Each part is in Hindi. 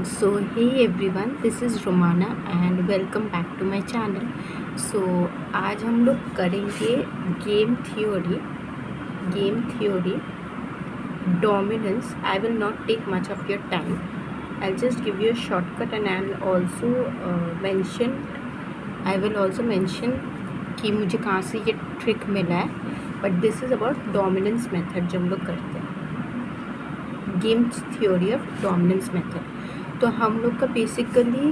So hey everyone, this is Romana and welcome back to my channel. So आज हम लोग करेंगे game theory dominance. I will not take much of your time. I'll just give you a shortcut and I will also mention कि मुझे कहाँ से ये ट्रिक मिला है. But this is about dominance method जो हम लोग करते हैं, game theory of dominance method. तो हम लोग का basically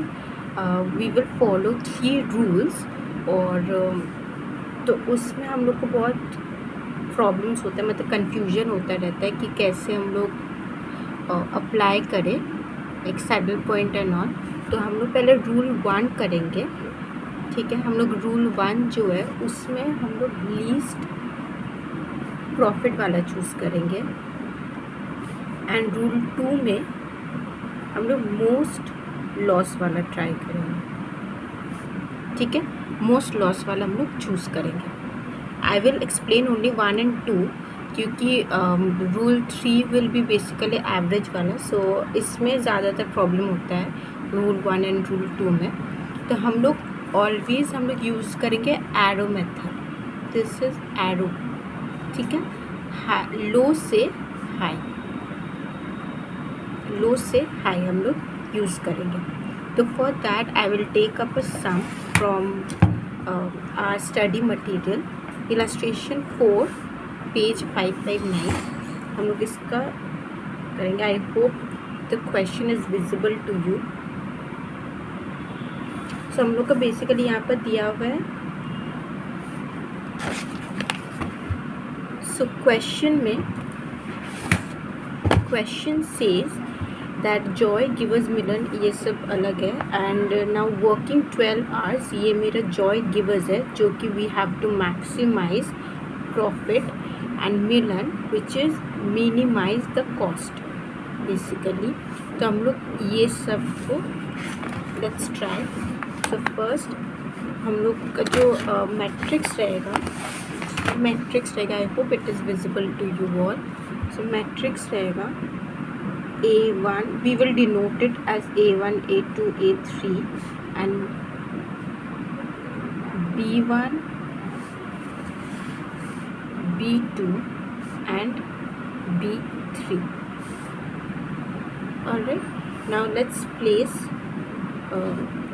we will follow 3 rules और तो उसमें हम लोग को बहुत प्रॉब्लम्स होता है, मतलब कन्फ्यूजन होता रहता है कि कैसे हम लोग अप्लाई करें एक सैडल पॉइंट एंड ऑल. तो हम लोग पहले रूल 1 करेंगे, ठीक है. हम लोग रूल 1 जो है उसमें हम लोग लीस्ट प्रॉफिट वाला चूज़ करेंगे एंड रूल 2 में हम लोग मोस्ट लॉस वाला ट्राई करेंगे, ठीक है. मोस्ट लॉस वाला हम लोग चूज़ करेंगे. I will explain only 1 and 2 क्योंकि rule 3 will be basically average वाला. सो इसमें ज़्यादातर प्रॉब्लम होता है रूल 1 एंड रूल 2 में. तो हम लोग ऑलवेज हम लोग यूज़ करेंगे arrow method. This is arrow, ठीक है. लो से हाई हम लोग यूज़ करेंगे. तो for that I will take up a sum from our study material illustration 4 page 559. हम लोग इसका करेंगे. I hope the question is visible to you. So हम लोग का बेसिकली यहाँ पर दिया हुआ है. So question says that Joy givers Milan, ये सब अलग है. एंड नाउ वर्किंग 12 आवर्स, ये मेरा जॉय गिवर्स है जो कि we have to maximize profit and मिलन which is minimize the cost basically. तो हम लोग ये सब को लेट्स ट्राई. तो फर्स्ट हम लोग का जो मैट्रिक्स रहेगा, I hope it is visible to you all. So matrix रहेगा A1, we will denote it as A1, A2, A3 and B1, B2 and B3. Alright, now let's place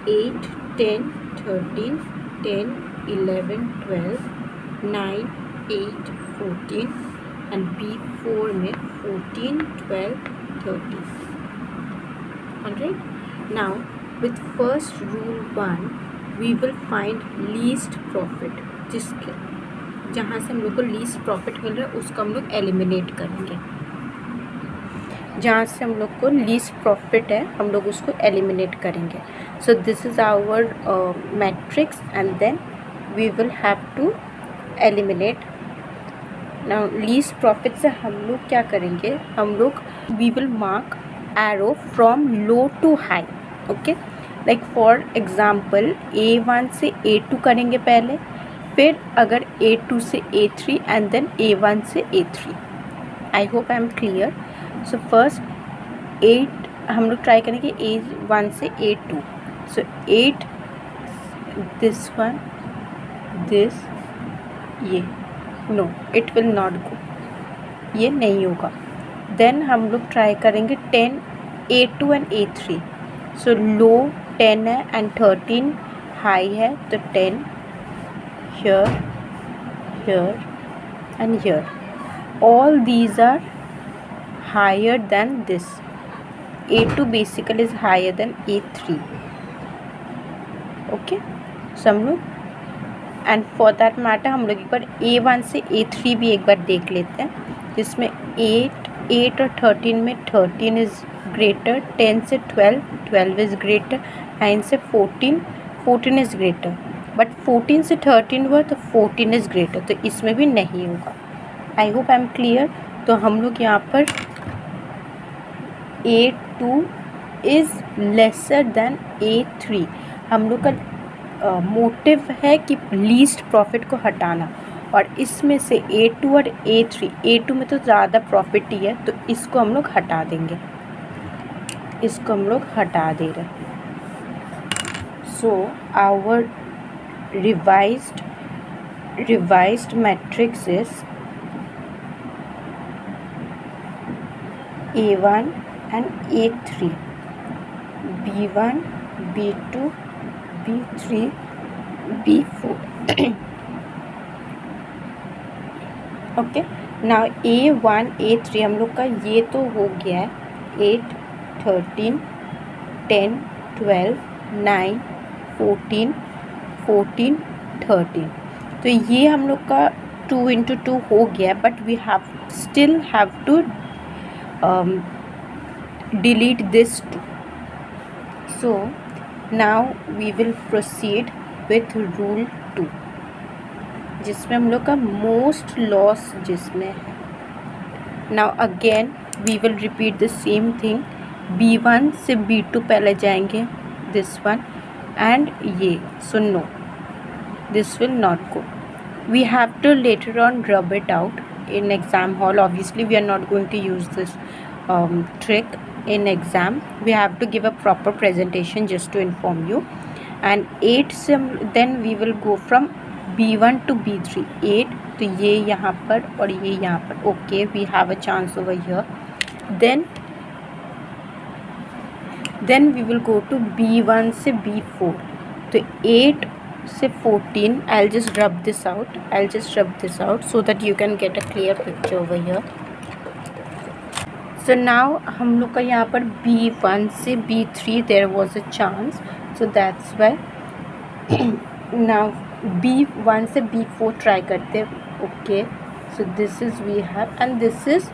8, 10, 13, 10, 11, 12, 9, 8, 14 and B4 में 14, 12, 30. Alright, now with first rule 1 we will find least profit. जिसके जहाँ से हम लोग को लीस्ट प्रॉफिट मिल रहा है उसको हम लोग एलिमिनेट करेंगे. जहाँ से हम लोग को लीस्ट प्रॉफिट है हम लोग उसको एलिमिनेट करेंगे. So this is our matrix and then we will have to eliminate. Now least profit से हम लोग क्या करेंगे, हम लोग we will mark arrow from low to high. Okay, like for example A1 से A2 करेंगे पहले, फिर अगर A2 से A3 एंड देन A1 से A3. I hope I am clear. So first 8 हम लोग ट्राई करेंगे A1 से A2. So 8 this one, this, ये no it will not go, ये नहीं होगा. देन हम लोग ट्राई करेंगे 10 A2 एंड A3. सो लो 10 है एंड 13 हाई है, तो 10 here, here and here. All these are higher than this. A2 basically is higher than A3. Okay, so हम लोग एंड फॉर दैट मैटर हम लोग एक बार A1 से A3 भी एक बार देख लेते हैं, जिसमें 8 और 13 में 13 इज़ ग्रेटर, 10 से 12 इज़ ग्रेटर, 9 से 14 इज़ ग्रेटर. बट 14 से 13 हुआ तो 14 इज़ ग्रेटर, तो इसमें भी नहीं होगा. आई होप आई एम क्लियर. तो हम लोग यहाँ पर A2 is lesser than A3. हम लोग का मोटिव है कि लीस्ट प्रॉफिट को हटाना, और इसमें से A2 और A3, A2 में तो ज़्यादा प्रॉफिट ही है तो इसको हम लोग हटा देंगे. इसको हम लोग हटा दे रहे हैं. So our revised matrix is A1 and A3, B1, B2, B3, B4. Okay. Now A1 A3 हम लोग का ये तो हो गया है. 8, 13, 10, 12, 9, 14, 14, 13. तो ये हम लोग का 2 into 2 हो गया. But we still have to delete this 2. So now we will proceed with rule 2, जिसमें हम लोग का मोस्ट लॉस जिसमें है. Now again we will repeat the same thing. B1 से B2 पहले जाएंगे, दिस वन एंड ये. So no, this will not go. We have to later on rub it out in exam hall. Obviously we are not going to use this trick in exam. We have to give a proper presentation just to inform you. And 8 then we will go from B1 to B3. 8 तो ये यहाँ पर और ये यहाँ पर. Okay, we have a chance over here. Then we will go to B1 से B4. तो 8 से 14. I'll just rub this out so that you can get a clear picture over here. So now हम लोग का यहाँ पर B1 से B3 there was a chance, so that's why now B1 से B4 try करते. Okay, so this is we have, and this is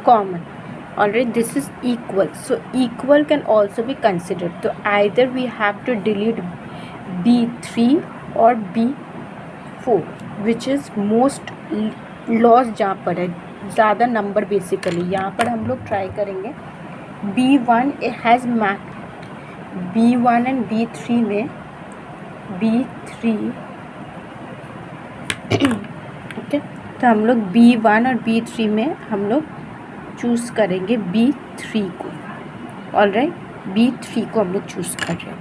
common. Alright, this is equal, so equal can also be considered. So either we have to delete B3 or B4, which is most loss जहाँ पर है ज़्यादा नंबर. बेसिकली यहाँ पर हम लोग ट्राई करेंगे. B1 has B1 and B3 में B3 ओके. तो हम लोग B1 और B3 में हम लोग चूज़ करेंगे B3 को. ऑलराइट, B3 को हम लोग चूज़ कर रहे हैं.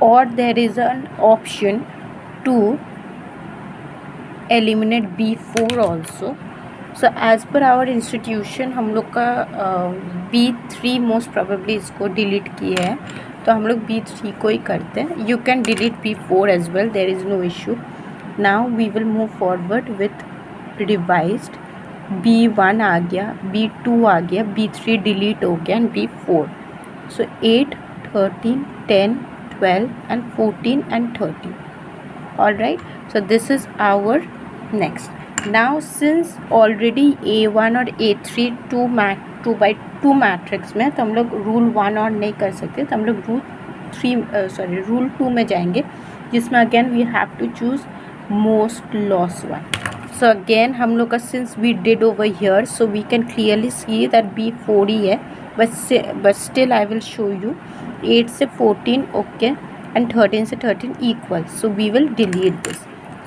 और there is an option to eliminate B4 also. So as per our institution हम लोग का B3 मोस्ट प्रोबेबली इसको डिलीट किए हैं, तो हम लोग B3 को ही करते हैं. You can delete B4 as well, there is no issue. Now we will move forward with revised. B1 आ गया, B2 आ गया, B3 डिलीट हो गया and B4. So 8, 13, 10, 12 and 14 and 13. Alright, so this is our next. Now since already A1 और A3 2 by 2 मैट्रिक्स में, तो हम लोग रूल 1 और नहीं कर सकते, तो हम लोग रूल 2 में जाएंगे, जिसमें again we have to choose most loss one. So again हम लोग का since we did over here, so we can clearly see that B4 ही है. But still I will show you. 8 से 14 ओके and 13 से 13 equal, so we will delete this.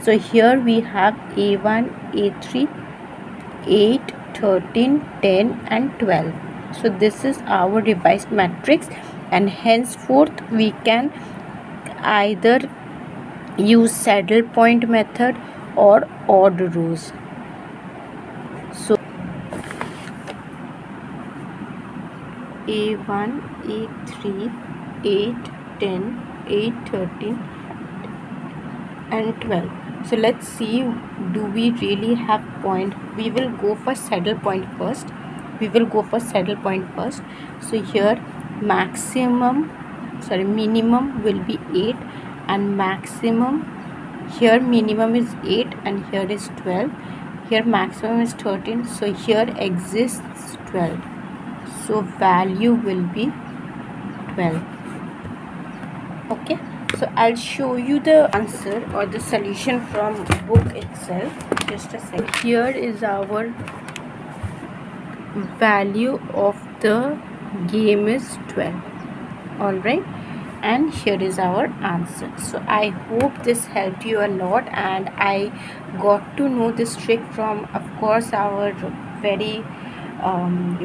So here we have A1, A3, 8, 13, 10 and 12. So this is our revised matrix, and henceforth we can either use saddle point method or odd rows. So A1, A3, 8, 10, 8, 13 and 12. So let's see, do we really have point? We will go for saddle point first. So here minimum will be 8, and maximum, here minimum is 8 and here is 12. Here maximum is 13, so here exists 12, so value will be 12. Okay, so I'll show you the answer or the solution from book itself. Just a second. Here is our value of the game is 12. Alright, and here is our answer. So I hope this helped you a lot, and I got to know this trick from, of course, our very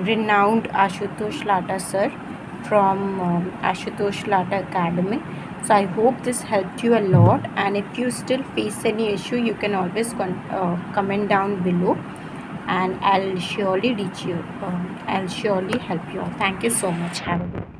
renowned Ashutosh Lata sir from Ashutosh Lata Academy. So I hope this helped you a lot, and if you still face any issue, you can always comment down below, and I'll surely reach you. I'll surely help you out. Thank you so much. Have a good day.